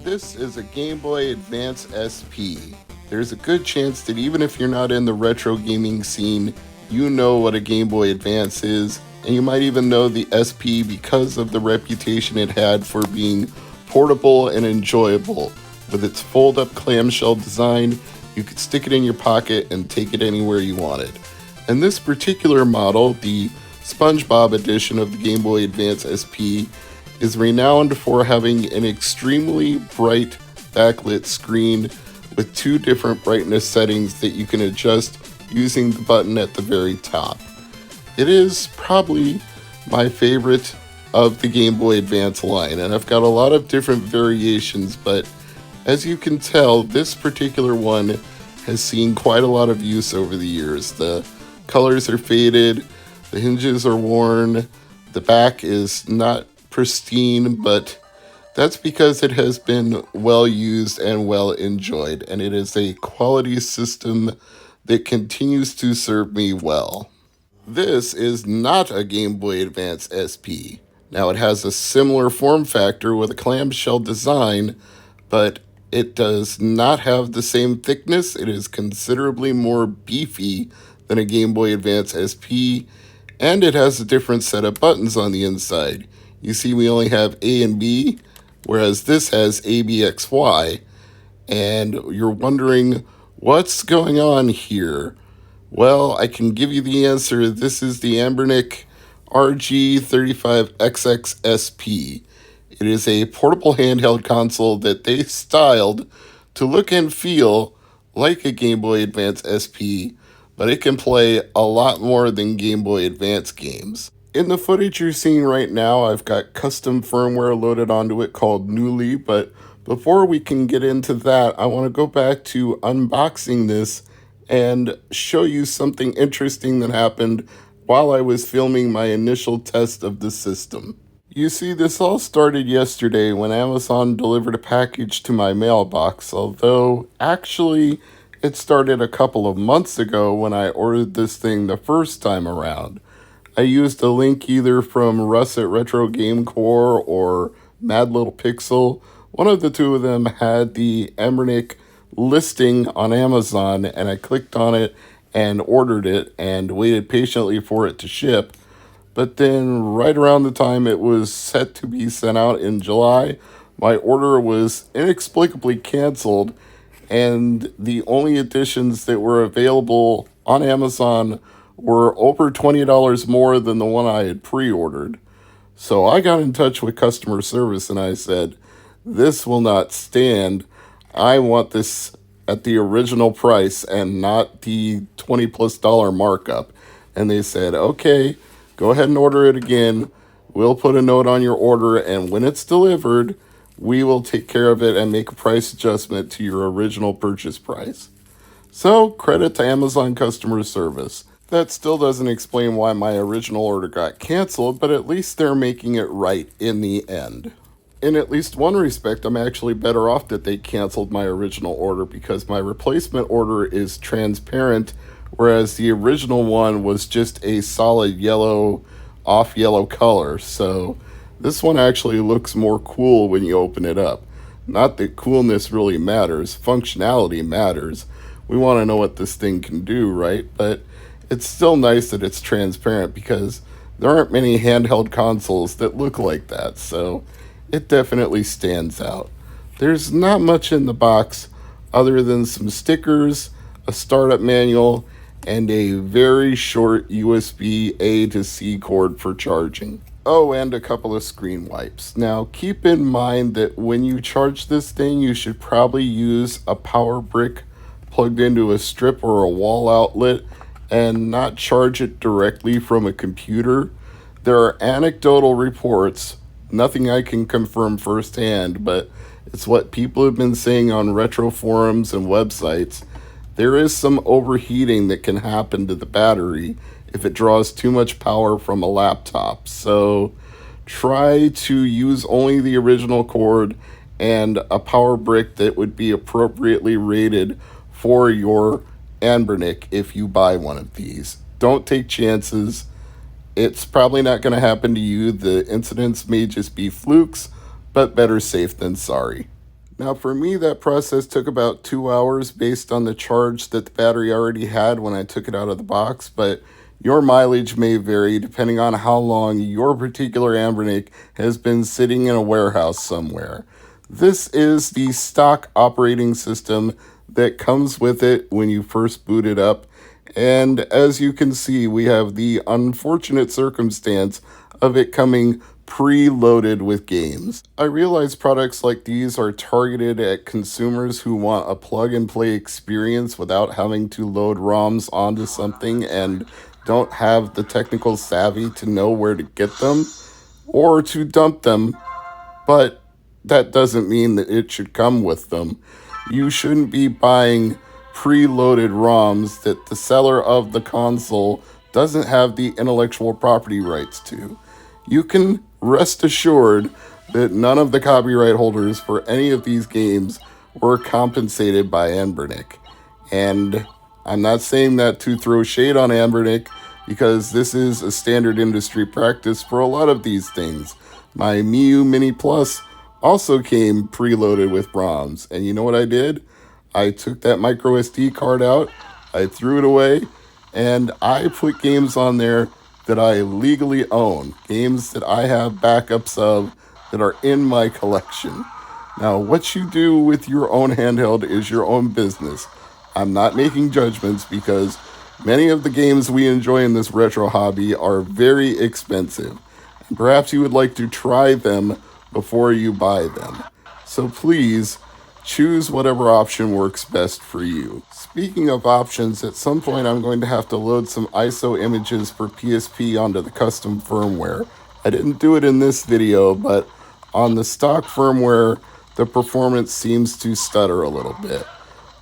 This is a Game Boy Advance SP. There's a good chance that even if you're not in the retro gaming scene, you know what a Game Boy Advance is, and you might even know the SP because of the reputation it had for being portable and enjoyable. With its fold-up clamshell design, you could stick it in your pocket and take it anywhere you wanted. And this particular model, the SpongeBob edition of the Game Boy Advance SP, is renowned for having an extremely bright backlit screen with two different brightness settings that you can adjust using the button at the very top. It is probably my favorite of the Game Boy Advance line, and I've got a lot of different variations, but as you can tell, this particular one has seen quite a lot of use over the years. The colors are faded, the hinges are worn, the back is not pristine, but that's because it has been well used and well enjoyed, and it is a quality system that continues to serve me well. This is not a Game Boy Advance SP. Now, it has a similar form factor with a clamshell design, but it does not have the same thickness. It is considerably more beefy than a Game Boy Advance SP, and it has a different set of buttons on the inside. You see, we only have A and B, whereas this has A, B, X, Y. And you're wondering, what's going on here? Well, I can give you the answer. This is the Anbernic RG35XX SP. It is a portable handheld console that they styled to look and feel like a Game Boy Advance SP, but it can play a lot more than Game Boy Advance games. In the footage you're seeing right now, I've got custom firmware loaded onto it called Newly, but before we can get into that, I want to go back to unboxing this and show you something interesting that happened while I was filming my initial test of the system. You see, this all started yesterday when Amazon delivered a package to my mailbox, although actually it started a couple of months ago when I ordered this thing the first time around. I used a link either from Russ at Retro Game Core or Mad Little Pixel. One of the two of them had the Anbernic listing on Amazon, and I clicked on it and ordered it and waited patiently for it to ship. But then right around the time it was set to be sent out in July, my order was inexplicably canceled, and the only editions that were available on Amazon were over $20 more than the one I had pre-ordered. So I got in touch with customer service and I said, this will not stand. I want this at the original price and not the $20+ markup. And they said, okay, go ahead and order it again. We'll put a note on your order, and when it's delivered, we will take care of it and make a price adjustment to your original purchase price. So, credit to Amazon customer service. That still doesn't explain why my original order got canceled, but at least they're making it right in the end. In at least one respect, I'm actually better off that they canceled my original order because my replacement order is transparent, whereas the original one was just a solid yellow, off yellow color. So this one actually looks more cool when you open it up. Not that coolness really matters, functionality matters. We want to know what this thing can do, right? But it's still nice that it's transparent because there aren't many handheld consoles that look like that, so it definitely stands out. There's not much in the box other than some stickers, a startup manual, and a very short USB A to C cord for charging. Oh, and a couple of screen wipes. Now, keep in mind that when you charge this thing, you should probably use a power brick plugged into a strip or a wall outlet and not charge it directly from a computer. There are anecdotal reports, nothing I can confirm firsthand, but it's what people have been saying on retro forums and websites. There is some overheating that can happen to the battery if it draws too much power from a laptop. So try to use only the original cord and a power brick that would be appropriately rated for your Anbernic if you buy one of these. Don't take chances. It's probably not going to happen to you. The incidents may just be flukes, but better safe than sorry. Now, for me, that process took about 2 hours based on the charge that the battery already had when I took it out of the box, but your mileage may vary depending on how long your particular Anbernic has been sitting in a warehouse somewhere. This is the stock operating system that comes with it when you first boot it up. And as you can see, we have the unfortunate circumstance of it coming preloaded with games. I realize products like these are targeted at consumers who want a plug and play experience without having to load ROMs onto something and don't have the technical savvy to know where to get them or to dump them, but that doesn't mean that it should come with them. You shouldn't be buying preloaded ROMs that the seller of the console doesn't have the intellectual property rights to. You can rest assured that none of the copyright holders for any of these games were compensated by Anbernic. And I'm not saying that to throw shade on Anbernic, because this is a standard industry practice for a lot of these things. My Miu Mini Plus also came preloaded with ROMs, and you know what I did? I took that micro SD card out, I threw it away, and I put games on there that I legally own, games that I have backups of that are in my collection. Now, what you do with your own handheld is your own business. I'm not making judgments because many of the games we enjoy in this retro hobby are very expensive. And perhaps you would like to try them before you buy them. So please, choose whatever option works best for you. Speaking of options, at some point I'm going to have to load some ISO images for PSP onto the custom firmware. I didn't do it in this video, but on the stock firmware, the performance seems to stutter a little bit.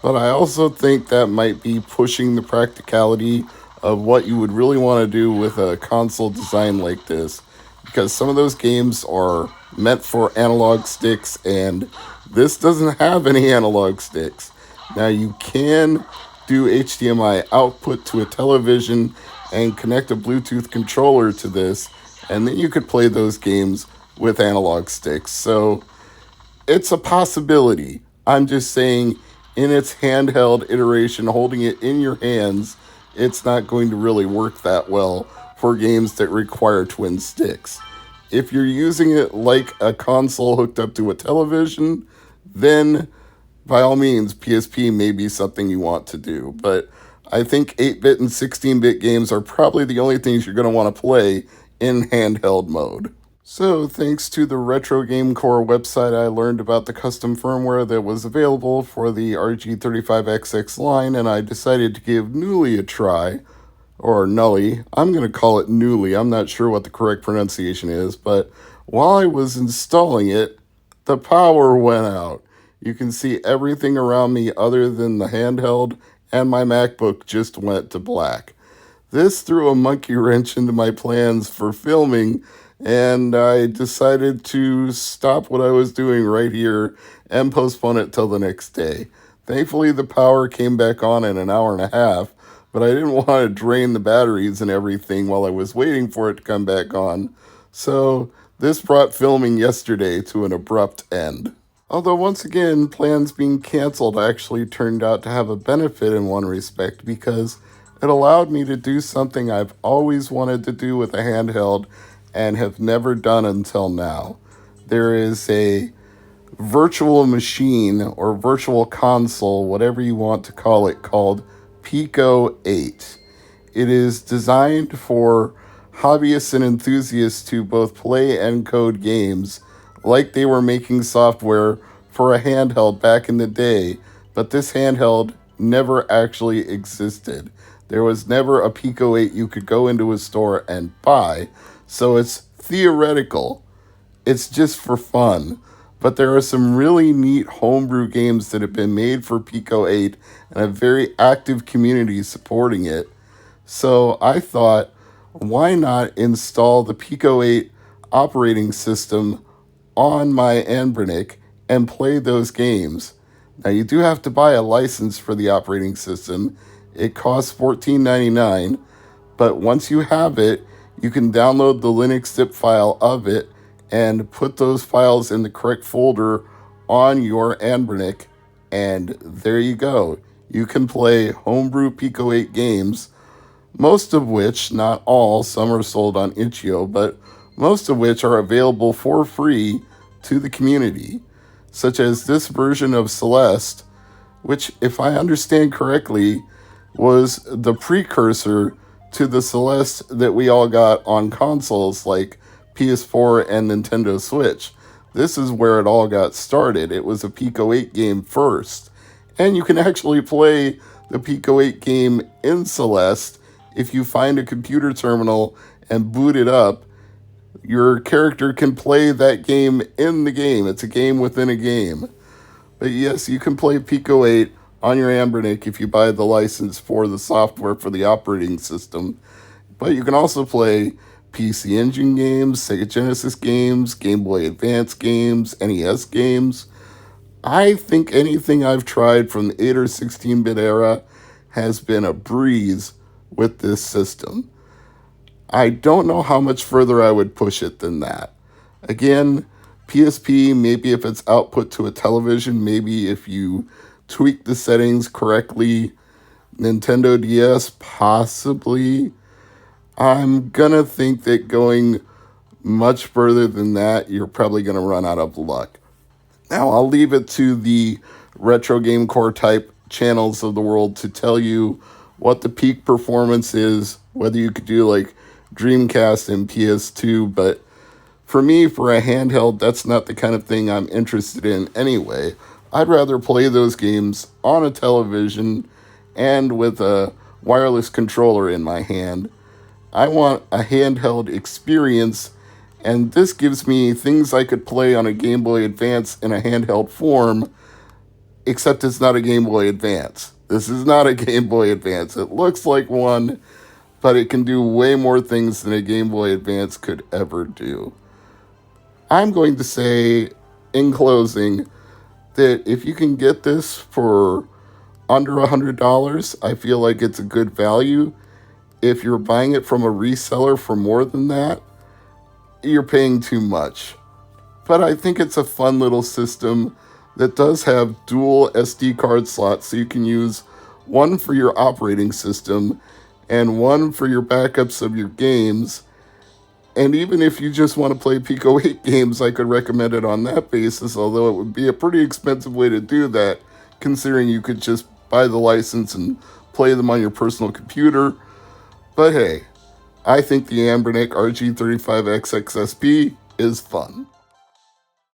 But I also think that might be pushing the practicality of what you would really want to do with a console design like this, because some of those games are meant for analog sticks, and this doesn't have any analog sticks. Now, you can do HDMI output to a television and connect a Bluetooth controller to this, and then you could play those games with analog sticks. So it's a possibility. I'm just saying, in its handheld iteration, holding it in your hands, it's not going to really work that well for games that require twin sticks. If you're using it like a console hooked up to a television, then by all means, PSP may be something you want to do. But I think 8-bit and 16-bit games are probably the only things you're going to want to play in handheld mode. So, thanks to the Retro Game Core website, I learned about the custom firmware that was available for the RG35XX line, and I decided to give Newly a try. Or Nully. I'm going to call it Newly. I'm not sure what the correct pronunciation is, but while I was installing it, the power went out. You can see everything around me other than the handheld, and my MacBook just went to black. This threw a monkey wrench into my plans for filming, and I decided to stop what I was doing right here and postpone it till the next day. Thankfully, the power came back on in an hour and a half, but I didn't want to drain the batteries and everything while I was waiting for it to come back on. So this brought filming yesterday to an abrupt end. Although once again, plans being canceled actually turned out to have a benefit in one respect, because it allowed me to do something I've always wanted to do with a handheld and have never done until now. There is a virtual machine or virtual console, whatever you want to call it, called Pico-8. It is designed for hobbyists and enthusiasts to both play and code games like they were making software for a handheld back in the day, but this handheld never actually existed. There was never a Pico-8 you could go into a store and buy, so it's theoretical. It's just for fun. But there are some really neat homebrew games that have been made for Pico-8 and a very active community supporting it. So I thought, why not install the Pico-8 operating system on my Anbernic and play those games? Now, you do have to buy a license for the operating system. It costs $14.99, but once you have it, you can download the Linux zip file of it and put those files in the correct folder on your Anbernic, and there you go. You can play homebrew Pico-8 games, most of which, not all, some are sold on itch.io, but most of which are available for free to the community, such as this version of Celeste, which, if I understand correctly, was the precursor to the Celeste that we all got on consoles like PS4 and Nintendo Switch. This is where it all got started. It was a Pico-8 game first. And you can actually play the Pico-8 game in Celeste if you find a computer terminal and boot it up. Your character can play that game in the game. It's a game within a game. But yes, you can play Pico-8 on your Anbernic if you buy the license for the software for the operating system. But you can also play PC Engine games, Sega Genesis games, Game Boy Advance games, NES games. I think anything I've tried from the 8 or 16-bit era has been a breeze with this system. I don't know how much further I would push it than that. Again, PSP, maybe if it's output to a television, maybe if you tweak the settings correctly. Nintendo DS, possibly. I'm gonna think that going much further than that, you're probably gonna run out of luck. Now, I'll leave it to the retro game core type channels of the world to tell you what the peak performance is, whether you could do like Dreamcast and PS2, but for me, for a handheld, that's not the kind of thing I'm interested in anyway. I'd rather play those games on a television and with a wireless controller in my hand. I want a handheld experience, and this gives me things I could play on a Game Boy Advance in a handheld form, except it's not a Game Boy Advance. This is not a Game Boy Advance. It looks like one, but it can do way more things than a Game Boy Advance could ever do. I'm going to say, in closing, that if you can get this for under $100, I feel like it's a good value. If you're buying it from a reseller for more than that, you're paying too much. But I think it's a fun little system that does have dual SD card slots, so you can use one for your operating system and one for your backups of your games. And even if you just want to play Pico-8 games, I could recommend it on that basis, although it would be a pretty expensive way to do that, considering you could just buy the license and play them on your personal computer. But hey, I think the Anbernic RG35XX SP is fun.